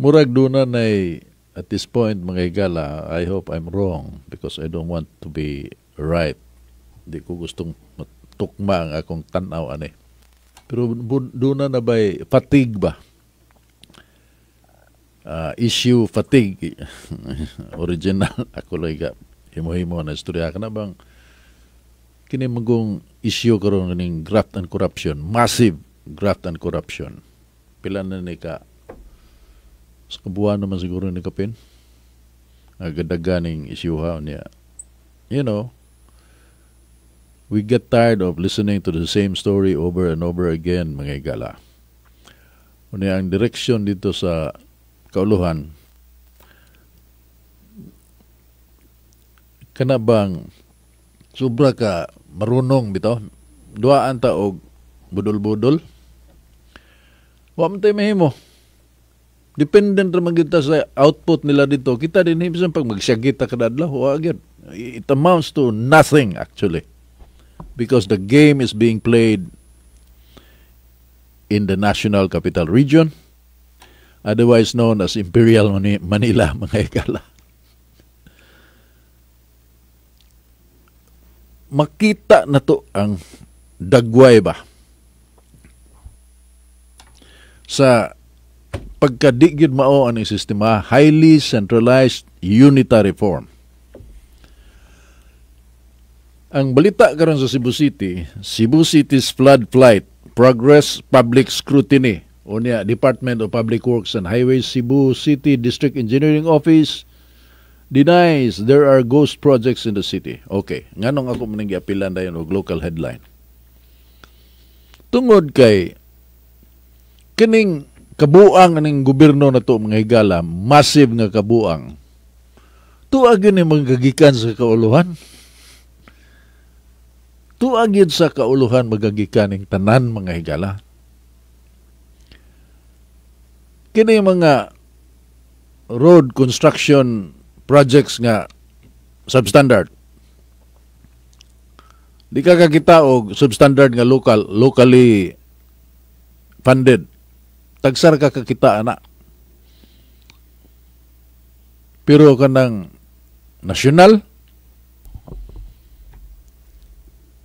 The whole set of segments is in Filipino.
Murag duna na at this point, mga higala, I hope I'm wrong because I don't want to be right. Di ko gustong tukma ang akong tanaw, ani. Pero duna na ba'y fatigue ba? Issue fatigue. Original. Ako lang himo-himo na istorya ka na bang kini magong issue karon ning graft and corruption. Massive graft and corruption. Pila na ni ka sa kabuuan naman siguro ni Kapin. Agadaga ning issue ha niya. You know, we get tired of listening to the same story over and over again, mga higala. Unya ang direksyon dito sa kauluhan, kana bang sobra ka marunong bitaw? Duaan ta og budol-budol? Wa man tayo mahimo. Dependent naman kita sa output nila dito. Kita din hibisan pag magsyagita kada adlaw, wa gyud. It amounts to nothing actually. Because the game is being played in the National Capital Region, otherwise known as Imperial Manila, mga higala. Makita na to ang dagway ba sa pagkadigid mao ang sistema, highly centralized unitary form. Ang balita karon sa Cebu City's flood flight progress public scrutiny. Unya, Department of Public Works and Highways, Cebu City District Engineering Office denies there are ghost projects in the city. Okay, nganong ako manang giapilan dayon og local headline. Tungod kay kining kabuang aning gobyerno na to, mga higala, massive nga kabuang. Tuag yun yung magagikan sa kauluhan. Tuag yun sa kauluhan magagikan ng tanan, mga higala. Kini mga road construction projects nga substandard. Di ka kakita og substandard nga locally funded. Tagsar ka kakita, anak. Pero kanang nasyonal,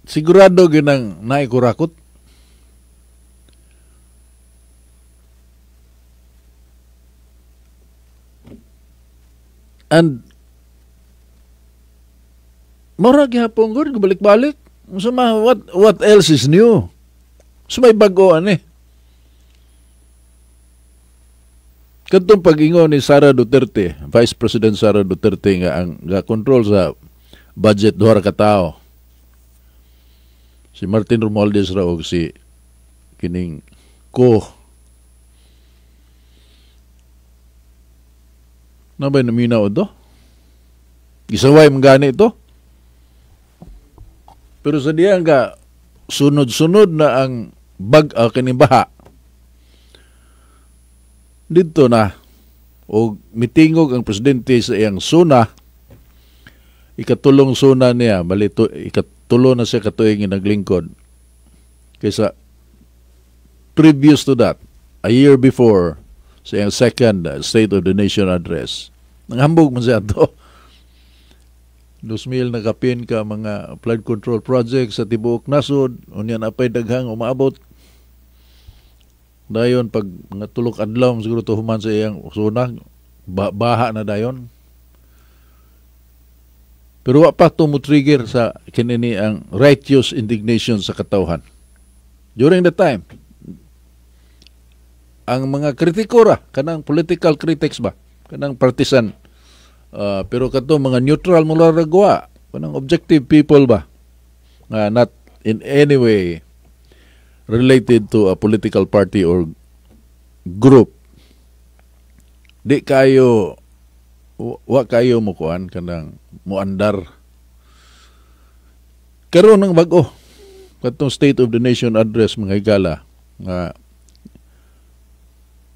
sigurado ginang naikurakot. And mura gihapon gud balik-balik. What else is new? Sumay bagoan eh. Katong pag-ingon ni Sara Duterte, Vice President Sara Duterte nga ang control sa budget duha ka tawo. Si Martin Romualdez ra og si kining Nabay naminaw ito? Gisaway mga ito? Pero sa diyan nga, sunod-sunod na ang kining baha. Dito na, o mitingog ang presidente sa iyang suna, ikatulong suna niya, ikatulo na siya katuigin naglingkod. Kaysa, previous to that, a year before, sa iyang second State of the Nation address, nanghambog man siya ito. 2,000 na kapin ka mga flood control projects sa tibuok nasod, unyan apay daghang umaabot. Dayon pag mga tulok adlaw siguro to human sa iyang suna, baha na dayon. Pero wa pa to mo trigger sa kinini ang righteous indignation sa katawhan. During the time, ang mga kritiko ra, kanang political critics ba, kanang partisan, pero kato mga neutral mula ragwa, kanang objective people ba, not in any way related to a political party or group. Di kayo, wa kayo mukuan, kanang muandar. Karon ng bago, katong State of the Nation address, mga higala, nga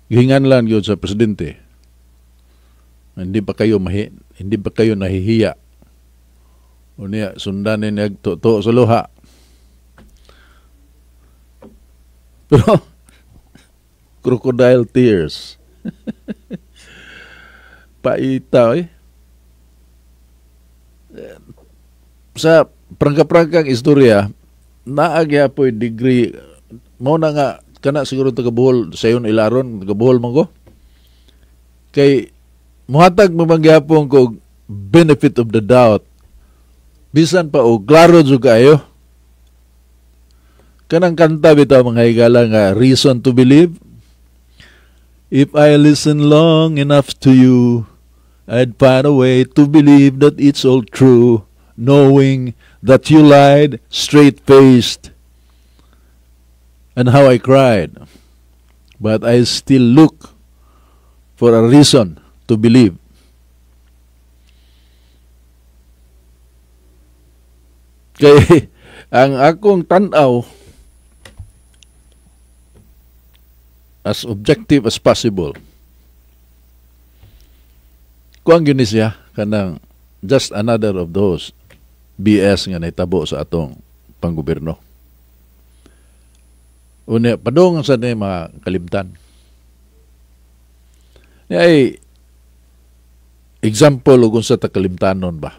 gihinganlan yun sa presidente. Hindi ba kayo nahihiya? Unya sundanin niya to sa luha. Pero crocodile tears. paita eh. Sa prangka-prangkang istorya, naagya po yung degree, mo na nga, kana siguro tagabuhol, sayon ilaron, tagabuhol mo ko. Kay, muhatag mo mangyapon ko benefit of the doubt. Bisan pa o, klaro dyo kayo. Kanang kanta bitaw mga higala nga, reason to believe. If I listen long enough to you, I'd find a way to believe that it's all true, knowing that you lied straight-faced, and how I cried. But I still look for a reason to believe. Kaya ang akong tanaw, as objective as possible, kuang yun siya, kanang just another of those BS nga naitabo sa atong panggobyerno. Una, padong sa mga kalimtan. Ay, example kung sa takalimtanon ba?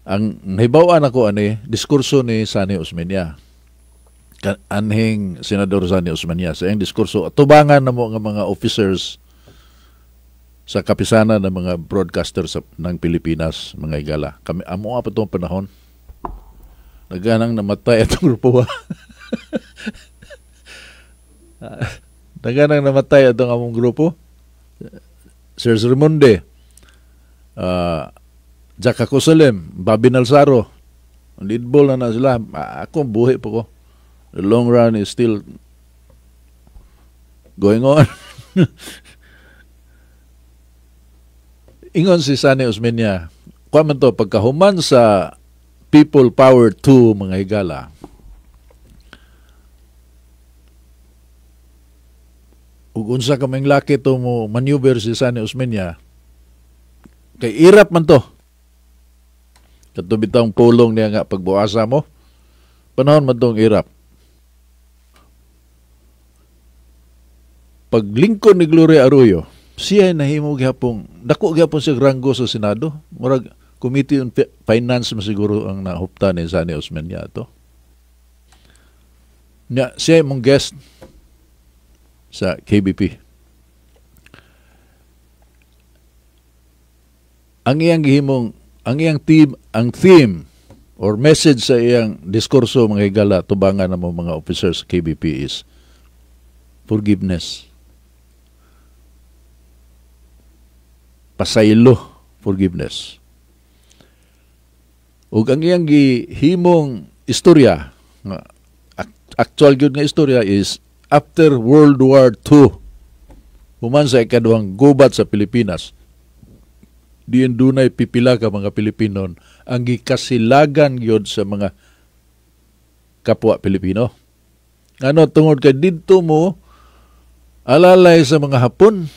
Ang nahibawaan ako diskurso ni Sani Osmeña. Anhing Senador Sani Osmeña. Sa iyang diskurso, tubangan na mo ng mga officers sa kapisanan ng mga broadcasters ng Pilipinas, mga igala. Kami, amo pa itong panahon. Naganang namatay itong grupo. Naganang namatay itong among grupo. Sir Rimonde, Jack Acosalem, Bobby Nalsaro, lead ball na sila. Ako, buhay pa ko. The long run is still going on. Ingon si Sani Osmeña, kuha man to, pagkahuman sa People Power 2, mga higala, ug unsa kaming laki to mo maneuver si Sani Osmeña, kay irap man to. Katubitang pulong niya nga pagbuasa mo, panahon man tong irap. Paglingkod ni Gloria Arroyo, siya nahimo gyapon, dako gyapon siya ranggo sa Senado. Murag Committee on Finance masiguro ang nahupta ni Sani Osmeña to. Siya mong guest sa KBP. Ang iyang theme or message sa iyang diskurso, mga higala, tubangan ng mga officers sa KBP is forgiveness. Pasaylo, forgiveness. Ug ang iyang gihimong istorya, actual gyud nga istorya, is after World War II, human sa ikaduhang gubat sa Pilipinas, diin dunay pipila ka mga Pilipino ang gikasilagan gyud sa mga kapwa Pilipino. Ano, tungod kay didto mo alalay sa mga Hapon,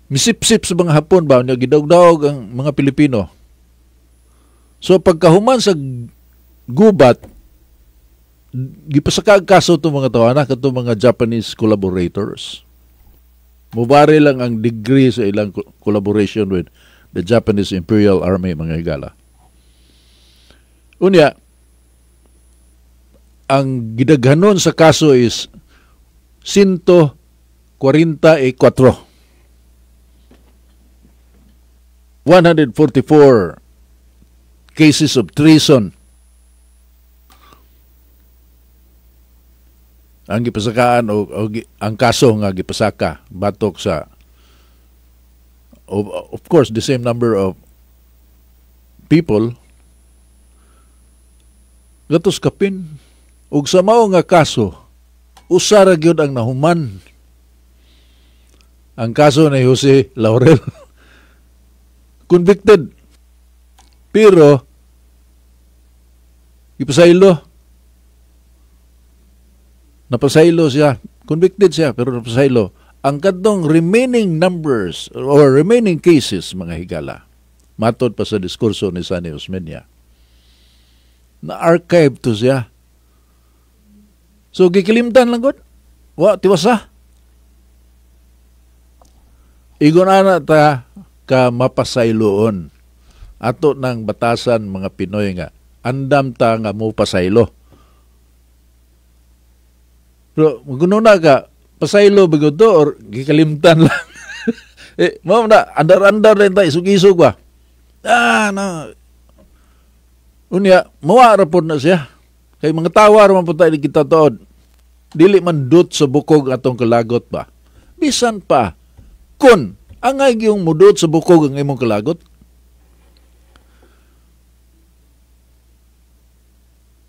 misipsip sa mga Hapon ba, gidawg-dawg ang mga Pilipino. So pagkahuman sa gubat, gipasakag kaso itong mga tawana, katong mga Japanese collaborators. Mubari lang ang degree sa ilang collaboration with the Japanese Imperial Army, mga higala. Unya, ang gidaghanon sa kaso is 144. 144 cases of treason ang gipasakaan o ang kaso nga gipasaka batok sa of course the same number of people gatos kapin ug sa mao nga kaso usa ra gyud ang nahuman. Ang kaso ni Jose Laurel convicted pero gipasaylo, napasaylo siya, convicted siya pero napasaylo. Ang kadtong remaining numbers or remaining cases, mga higala, matod pa sa diskurso ni Sani Osmeña, na-archive to siya. So gikilimtan lang gud, wa tiwasa. Igon ana ta ka mapasayloon ato ng batasan mga Pinoy nga andam ta nga mo pasaylo. Pero maguna ka pasaylo bigod to or gikalimtan lang. Mao na andar-andar rin ta isug-isug ba. Na unya mawa ra pod na siya. Kay mga tawa ra man pud ta kita tuod. Dili man dut sa bukog atong kalagot ba. Bisan pa kun angay gyung mudot sa bukog ang imong kalagot.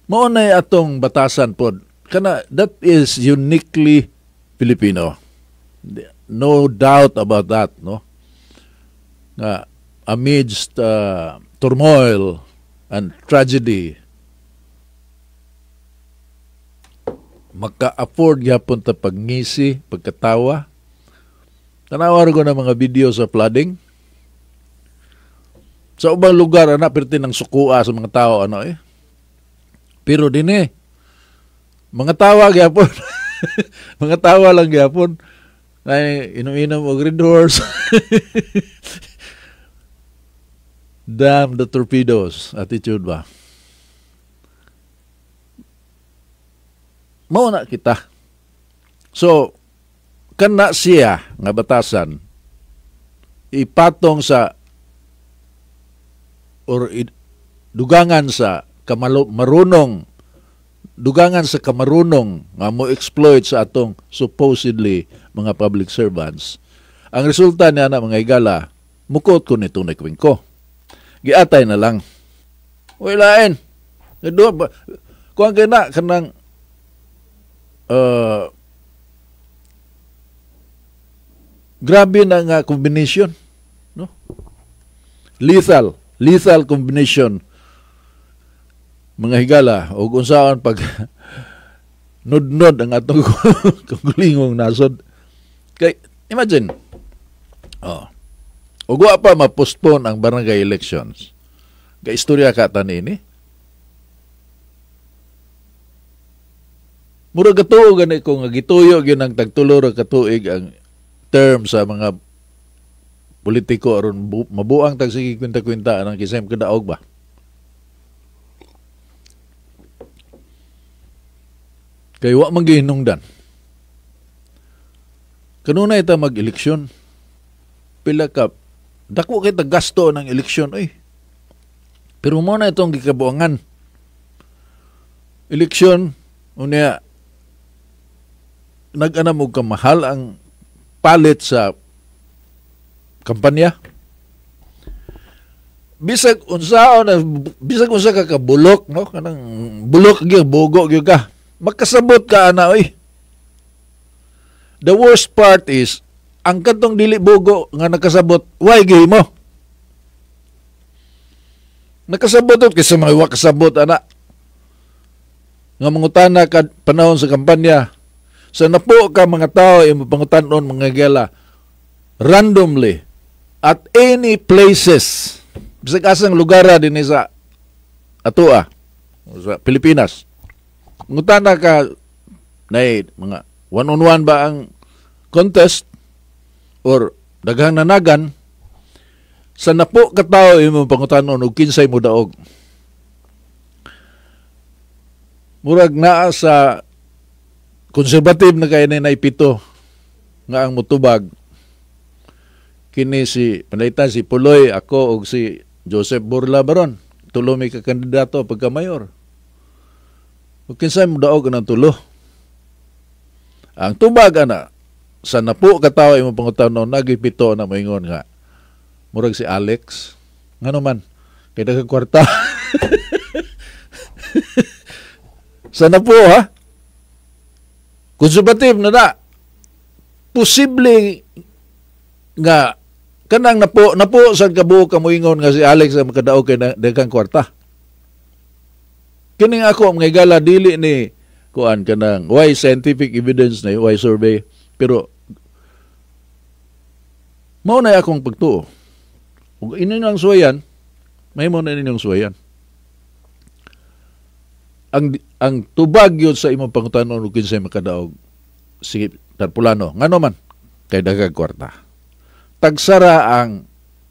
Mao na atong batasan pod. Kana that is uniquely Filipino. No doubt about that, no? Nga amidst turmoil and tragedy, maka-afford yapon ta pagngisi, pagkatawa. Tanawar ko na mga video sa flooding. Sa ubang lugar, perti ng sukua sa mga tao, Pero din mga tawa gyapon. Mga tawa lang gyapon. Ay, inom-inom og Red Horse. Damn the torpedoes. Attitude ba? Mao na kita. So, kana siya nga batasan ipatong sa or dugangan sa dugangan sa kamarunong nga mo exploit sa atong supposedly mga public servants. Ang resulta niya na mga higala, mukot ko nito na kwing ko. Giatay na lang. Wilain. Kuang kina kanang grabe na nga combination, no? Lethal combination mga higala o kung saan pag nod-nod ang atong kagulingong nasod. Kay imagine o guwa pa ma-postpone ang barangay elections. Kay istorya ka tanini. Mura gatuo gani ko nga gituyo gyud ang tagtulo ra katuig ang term sa mga politiko aron mabuang tag sige kwenta-kwenta anang kisem kadaog ba. Kay wa man gihinungdan. Kanunay ta mag-eleksyon. Pila ka dako kay ta gasto ng eleksyon Pero mo na itong gikabuangan. Eleksyon unya nag-anam og kamahal ang palit sa kampanya. Bisag unsa ka kabulok, no? Kanang bulok gyud bogo gyud ka. Magkasabot ka ana The worst part is ang katong dili bogo nga nakasabot, why gihimo? Nakasabot kasi mga wa kasabot ana. Nga mangutana ka panahon sa kampanya. Sa napo ka mga tao imo pangutanon mga gela randomly at any places bisag asang lugar din sa atua sa Pilipinas. Ngutana ka na mga one-on-one ba ang contest or daghang nanagan sa napo ka tao imo pangutanon og kinsay mo daog. Murag naa sa konserbative na kay na ipito nga ang mutubag kini si panaytan si Puloy, ako og si Joseph Burla Baron. Tulo may kakandidato pagka mayor. Ug kinsay mo daog ang tulo. Ang tubag ana sa napo ka tawo imong pangutanon nagipito na moingon nga murag si Alex ngano man kay daghang kwarta. Sa napo konserbative na posible nga kanang napo sa kabuok ka moingon nga si Alex ang makadaog kay daghang kwarta. Kining ako mga higala dili ni kuan kanang why scientific evidence na why survey pero mao na akong pagtuo. Ug inyong suwayan may mo na ninyong suwayan. Ang tubag yun sa imong pangutanon ug kinsay makadaog si Tarpulano ngano man kay daghang kwarta. tagsara ang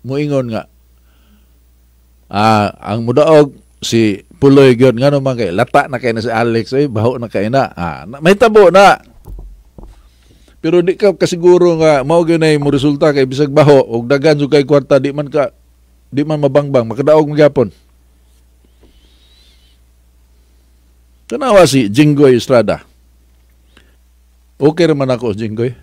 muingon nga ang mudaog si Puloy gyud ngano man kay lata na kay na si Alex ay baho na kay na. May tabo na. Pero di ka kasiguro nga mao gyud nay mo resulta kay bisag baho og daghan jud kay kwarta di man mabangbang makadaog magyapon. Tanawa si Jinggoy Estrada. Okay raman ako, Jinggoy.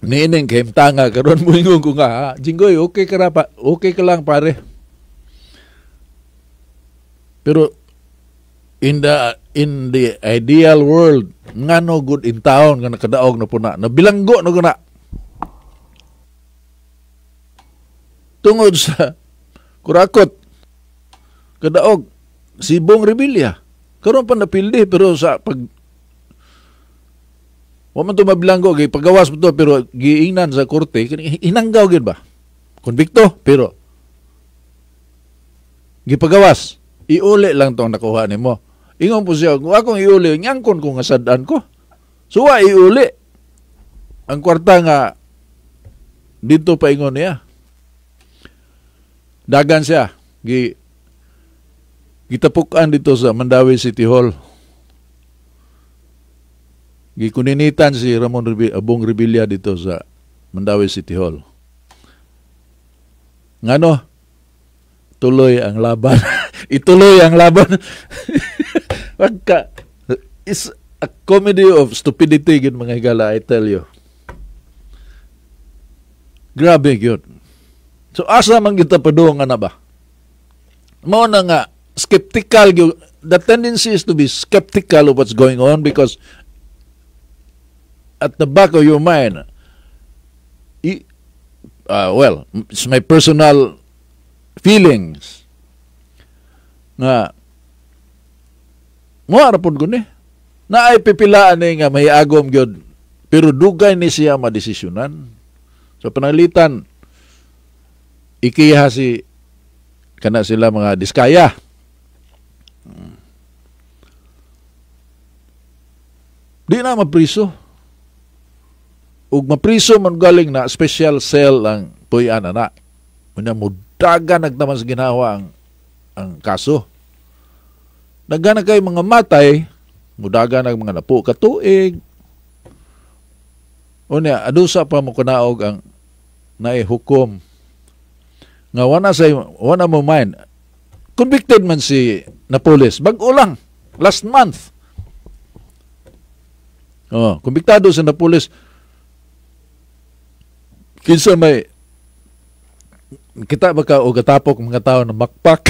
Niining kay tanga karon mo ingon ko nga, Jinggoy, okay ka okay ka lang pare. Pero in the ideal world, ngano good in town nga nakadaog na puna, nabilanggo na guna. Tungod sa kurakot, kadaog, si Bong Revilla. Karon pa napildi pero sa pag wa man to mabilanggo kay pagawas mo to pero giingnan sa korte hinanggaw gyud ba? Konbikto pero gipagawas. Iuli lang tong nakuha nimo. Ingon po siya, kung akong iuli, nyangkon ko nga sadaan ko. Suwa iuli. Ang kwarta nga dito pa ingon niya. Dagan siya. Gitapukan dito sa Mandawi City Hall. Gikuninitan si Bong Revilla dito sa Mandawi City Hall. Ngano? Tuloy ang laban. Ituloy ang laban. Pagka, it's a comedy of stupidity gid mga higala, I tell you. Grabe yun. So asa man kita padung na ba? Mao na nga skeptical yun. The tendency is to be skeptical of what's going on because at the back of your mind, well, it's my personal feelings nga mo arapon ko ni na ay pipilaan ni nga may agom gyud pero dugay ni siya madesisyonan so panalitan ikiha si kana sila mga diskaya di na mapriso ug mapriso man galing na special cell ang puy-an na unya mudaga nagtaman sa ginawa ang kaso. Nagana kay mga matay, mudaga nag mga napo katuig. Unya adusa pa mo kunaog ang naihukom. Nga wana mo mind. Convicted man si Napoles, bag-o lang last month. Konbiktado si Napoles. Kinsa may kita baka o gatapok mga tao na makpak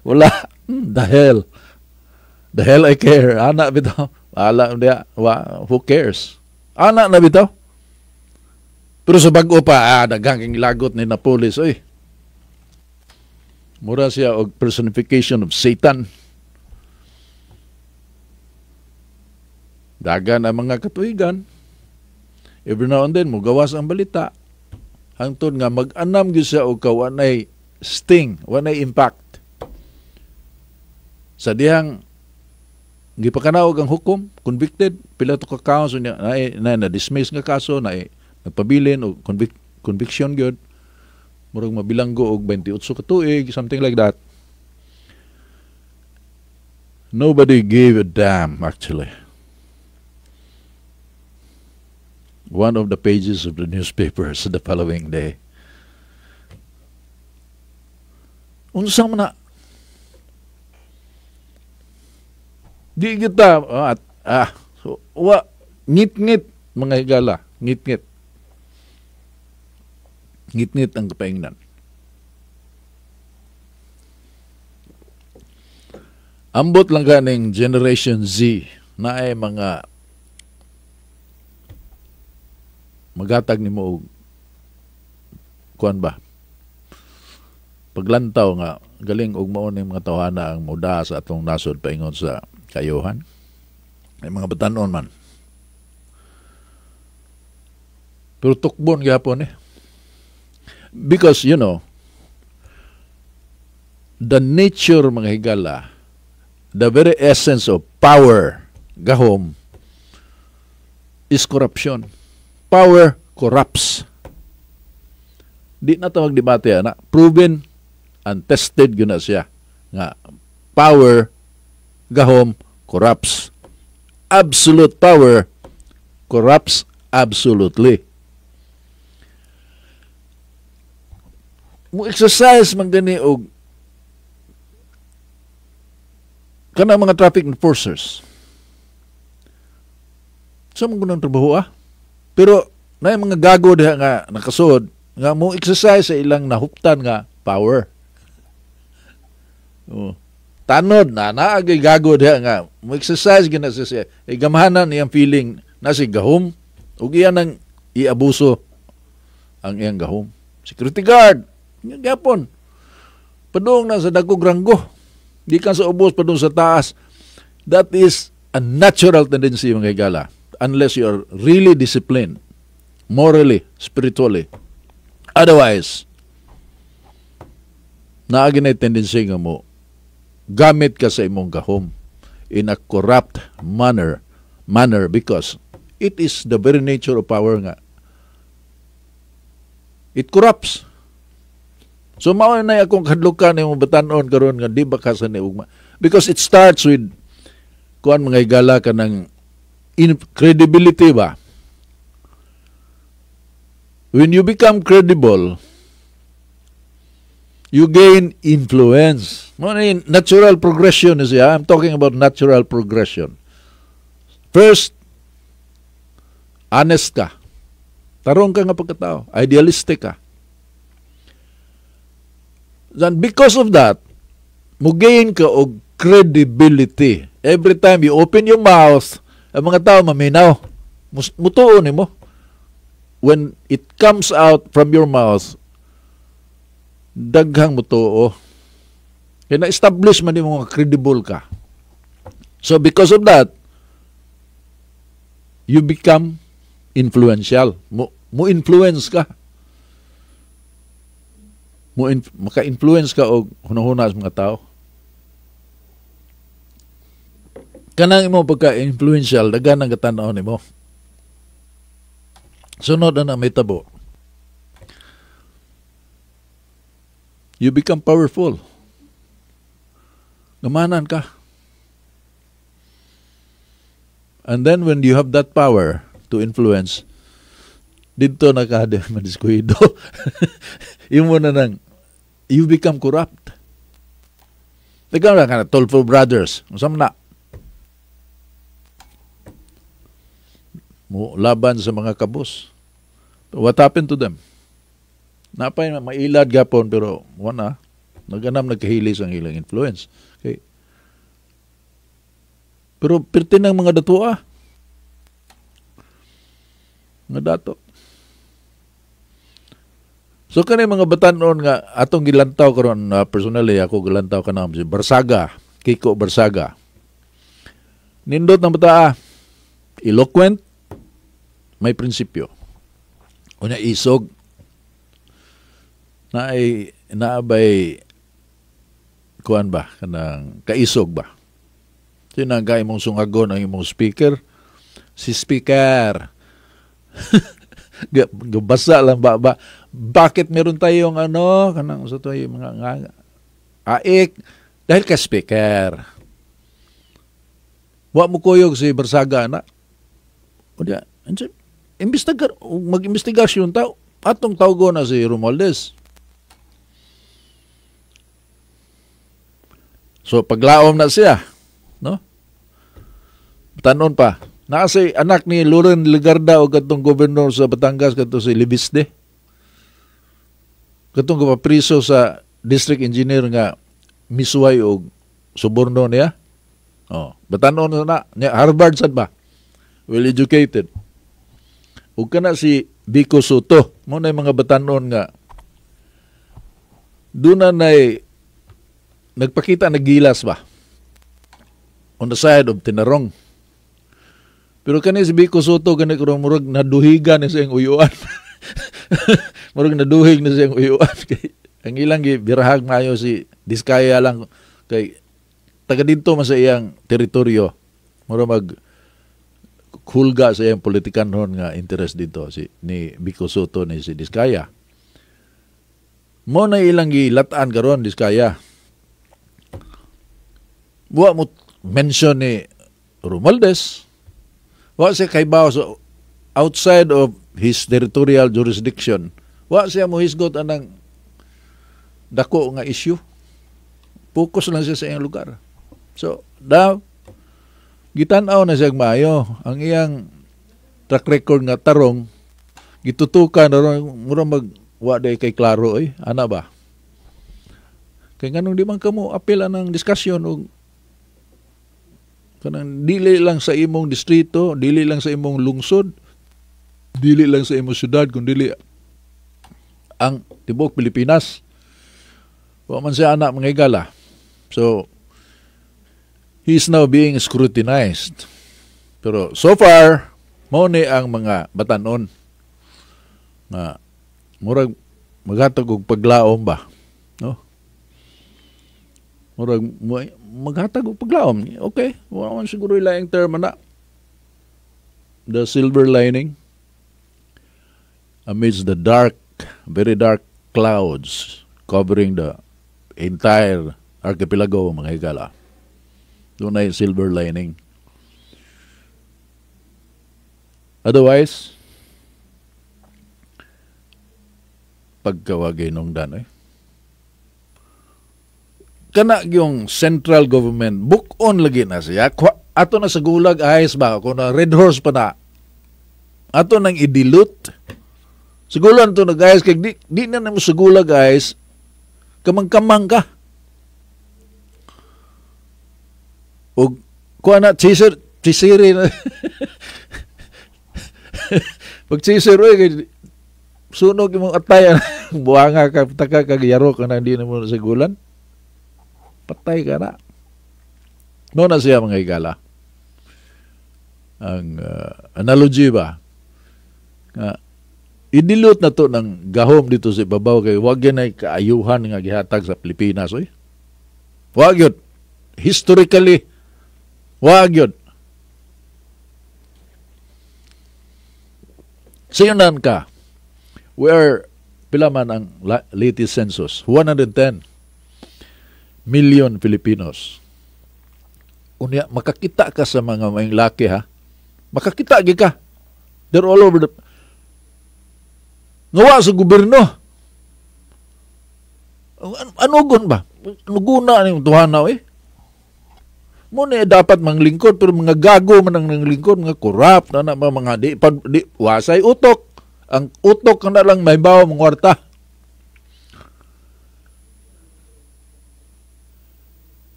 wala the hell I care anak bitaw ala dia who cares anak na bitaw pero sa bag-o pa daghang king lagot ni Napoles oy mura siya og personification of Satan dagan ang mga katuigan every now and then mugawas ang balita hangtod nga mag-anam gyud siya og kawanay sting, wanay impact. Sa dihang gipakanaog ang hukom, convicted, pila to ka counts niya na dismiss nga kaso na nagpabilin og conviction gyud. Murag mabilanggo og 28 ka tuig, something like that. Nobody gave a damn actually. One of the pages of the newspapers the following day. Unsa man na di kita so ngit-ngit mga higala, ngit-ngit ang kapaingnan. Ambot lang ganing Generation Z na ay mga magatag ni mo kuan ba paglantaw nga galing og mao ning mga tawhana ang muda sa atong nasod paingon sa kayuhan ay mga batanon man pero tukbon gyapon because you know the nature mga higala the very essence of power gahom is corruption. Power corrupts. Di na ito magdebate, na proven and tested yun na siya. Nga, power, gahom, corrupts. Absolute power corrupts absolutely. Mo exercise man gani og kana mga traffic enforcers. So mo gunang trabaho Pero na mga gago diha nga nakasud nga mo exercise sa ilang nahuptan nga power. Tanod na naagay gago diha nga mo exercise gina siya. Gamahanan niyang feeling na si gahom ug iyan ang iabuso ang iyang gahom. Security guard gyapon. Padung na sa dagkog ranggo. Di ka sa ubos padung sa taas. That is a natural tendency mga higala. Unless you are really disciplined, morally, spiritually. Otherwise, naagin ay tendency nga mo, gamit ka sa imong gahom in a corrupt manner because it is the very nature of power nga. It corrupts. So, mao na akong kadlukan yung batanon karon nga di ba ka sa niugma. Because it starts with kuan mga higala ka ng credibility ba? When you become credible, you gain influence. Natural progression is yeah. I'm talking about natural progression. First, honest ka. Tarong ka nga pagkatao. Idealistic ka. And because of that, mo gain ka og credibility. Every time you open your mouth, ang mga tao maminaw. Mutuon mo. When it comes out from your mouth, daghang mutuo. Kaya na-establish man mo nga credible ka. So because of that, you become influential. Mo influence ka. Maka-influence ka og hunahuna sa mga tao. Kanang imo pagka-influential, daghan ang katanaw nimo. Sunod na may tabo. You become powerful. Gamanan ka. And then when you have that power to influence, dito na ka madiskuido. Yung muna nang, you become corrupt. Ikaw na ka na, Tulfo Brothers. Masam na. Laban sa mga kabos. What happened to them? Napay mailad gapon pero wala. Naganam nagkahilis ang ilang influence. Okay. Pero pirti ng mga datua. Mga dato. So kanay mga batanon nga atong gilantaw karon personally ako gilantaw kanang si Barsaga, Kiko Barsaga. Nindot ng bata eloquent, may prinsipyo. Unya isog naabay kuan ba kanang kaisog ba. Tinagay mong sungagon ang imong speaker. Si speaker gabasa lang ba bakit meron tayong kanang sa to yung mga aik dahil ka speaker. Wa mo koyog si Barsaga na. Unya mag-investigasyon tao. Atong tawgo na si Romualdez. So, paglaom na siya. No? Tanon pa. Naasay anak ni Loren Legarda o katong gobernador sa Batangas katong si Libisde. Katong kapapriso sa district engineer nga misuway o suborno niya. Batanon na. Harvard sad ba? Well educated. Ug kana si Vico Soto, mo na mga batanon nga duna nay nagpakita naggilas ba on the side of Tinarong. Pero kani si Vico Soto kani murag naduhigan na siyang uyuan. Murag naduhig na siyang uyuan kay ang ilang gibirahag maayo si Diskaya lang kay taga dito man sa iyang teritoryo. Murag hulga sa iyang politikan ron nga interest dito ni Vico Soto ni si Diskaya. Mo na ilang gilataan karon Diskaya. Wa mo mention ni Romualdez. Wa siya kaybaw so outside of his territorial jurisdiction. Wa siya mo hisgot anang dako nga issue. Focus lang siya sa iyang lugar. So, gitanaw na siya maayo. Ang iyang track record nga tarong, gitutukan na ron, mura wa-day kay klaro, ana ba? Kaya ganun di man ka mo apela ng diskusyon o kanang dili lang sa imong distrito, dili lang sa imong lungsod, dili lang sa imong syudad, kundi ang tibuok Pilipinas. Wa man siya anak mga higala. So, he's now being scrutinized. Pero so far, mao ni ang mga batanon na murag maghatag og paglaom ba, no? Murag maghatag og paglaom. Okay, wala man siguro ilaing term na. The silver lining amidst the dark, very dark clouds covering the entire archipelago, mga higala. Doon ay silver lining. Otherwise, pagkawagay nung dan, kana yung central government, book on lagi na siya. Ato na sa gulag, ayos ba? Kung na red horse pa na, ato nang i-dilute. Sigulan to na guys, kaya di na naman sa gulag guys, kamang-kamang ka. O kuha na, chisiri na. Pag chisiri, sunog yung atayan, buhanga ka, taka kagiyaro ka na hindi na mo sa gulan, patay ka na. No na siya mga higala. Ang analogy ba? I-dilute na to ng gahom dito sa ibabaw kay wag yan ay kaayuhan nga gihatag sa Pilipinas. Wag yun. Historically, wag yun. Sayunan ka, we are, pila man ang latest census, 110 million Filipinos. Unya, makakita ka sa mga mayang laki ha. Makakita ka. They're all over the... Ngawa sa gobyerno. Ano gun ba? Nuguna yung tuhanaw Muna dapat manglingkod, pero mga gago man ang nanglingkod, mga corrupt, mga di wasay utok. Ang utok na lang may bawa mga warta.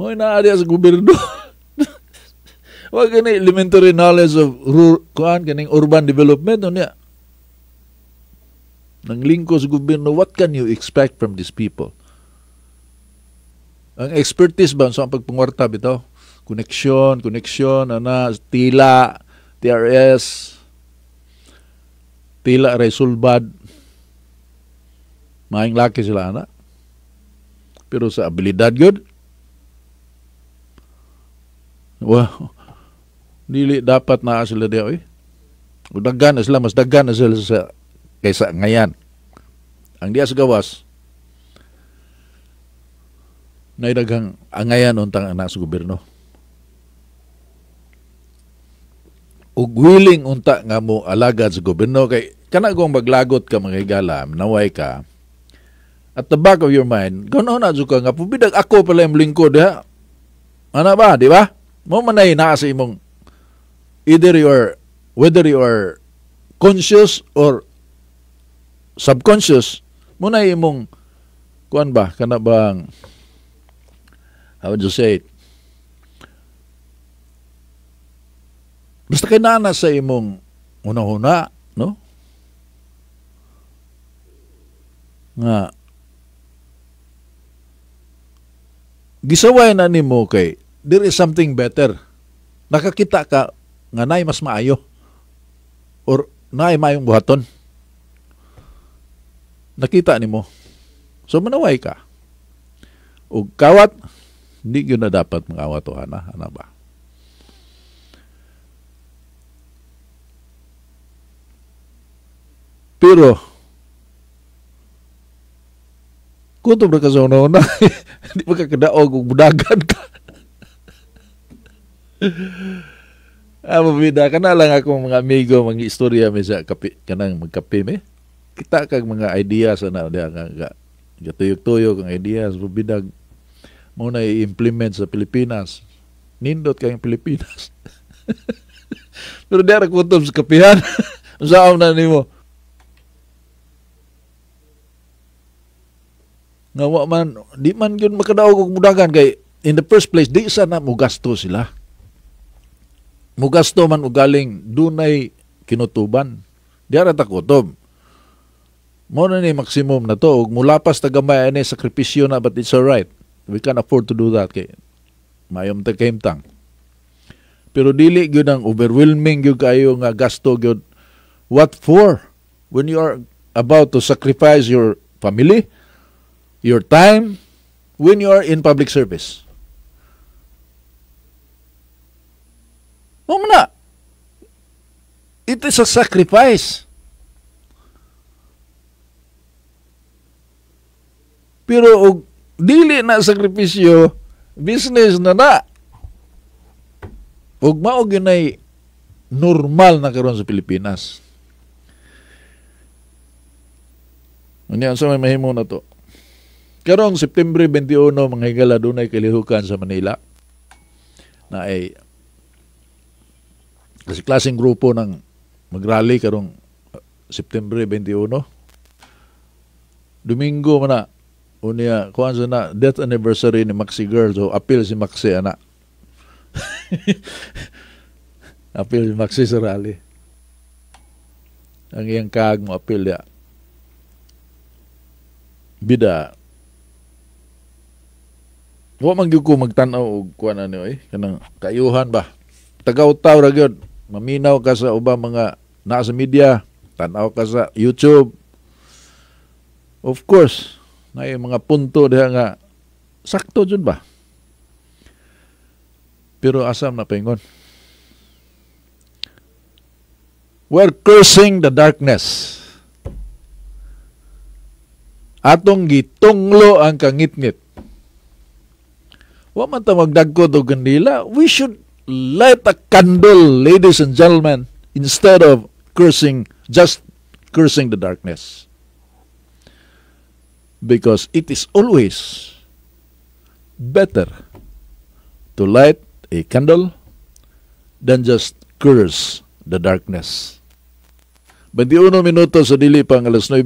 Mo'y naadya sa gobyerno. Wag gani elementary knowledge of kaning urban development niya. Nang lingko sa gobyerno, what can you expect from these people? Ang expertise ba sa pagpangwarta bitaw? Connection, tila, TRS, tila Resulbad. Maing laki sila ana. Pero sa abilidad good, wow, dili dapat na sila diyo Daggan na sila, mas daggan na sila kaysa ngayan. Ang diya sa gawas, naidaghang angayan untang anak sa gobyerno. Ug willing unta nga mo alagad sa gobyerno kay kana kung maglagot ka mga higala, naway ka. At the back of your mind, gano'n na ka nga pubidag ako pala yung lingkod ha. Ano ba, di ba? Mo manay naa sa imong whether you are conscious or subconscious, mo na imong kuan ba kana bang how would you say it? Basta kay nana sa imong una-una, no? Nga gisaway na nimo kay there is something better. Nakakita ka nga naay mas maayo or naay mayong buhaton. Nakita nimo. So manaway ka. Ug kawat, hindi yun na dapat mangawat o ana ba? Pero, kutob na ka sa una-una. Hindi pa ka kadaog kung budagan ka. Mabida ka na lang akong mga amigo, mga istorya may sa kape, kanang magkape me. Kita kag mga ideas na gatuyok-tuyok ang ideas, mabidag mo na i-implement sa Pilipinas. Nindot kayong Pilipinas. Pero di ara kutob sa kapihan. Saan na nimo? Nga man, di man yun makadaog og mudagan kay in the first place, di sana mo gasto sila. Mo gasto man og galing dunay kinutuban. Di ara ta kutob. Mo na ni maximum na to og mulapas ta gamay ani sakripisyo na, but it's alright. We can afford to do that kay mayom ta kahimtang. Pero dili gyud ang overwhelming gyud kayo nga gasto gyud. What for? When you are about to sacrifice your family, your time, when you are in public service. Na. It is a sacrifice. Pero og dili na sakripisyo, business na na. Og mao gyud normal na karon sa Pilipinas. Unya sa may mahimo na to. Karong September 21 mga higala dunay kalihukan sa Manila. Na ay kasi klaseng grupo ng magrally karong September 21. Domingo man na unya kuan sa na death anniversary ni Maxi Girl, so appeal si Maxi ana. Appeal si Maxi sa rally. Ang iyang kag mo appeal ya. Bida. Wa man gyud ko magtan-aw og kuan ano kanang kayuhan ba. Tagaw-taw ra gyud. Maminaw ka sa ubang mga naa sa media, tan-aw ka sa YouTube. Of course, na mga punto diha nga sakto jud ba. Pero asam na paingon. We're cursing the darkness. Atong gitunglo ang kangitngit. Wa man ta magdagkod og kandila. We should light a candle, ladies and gentlemen, instead of just cursing the darkness. Because it is always better to light a candle than just curse the darkness. 21 minutos sa dili pang alas 9.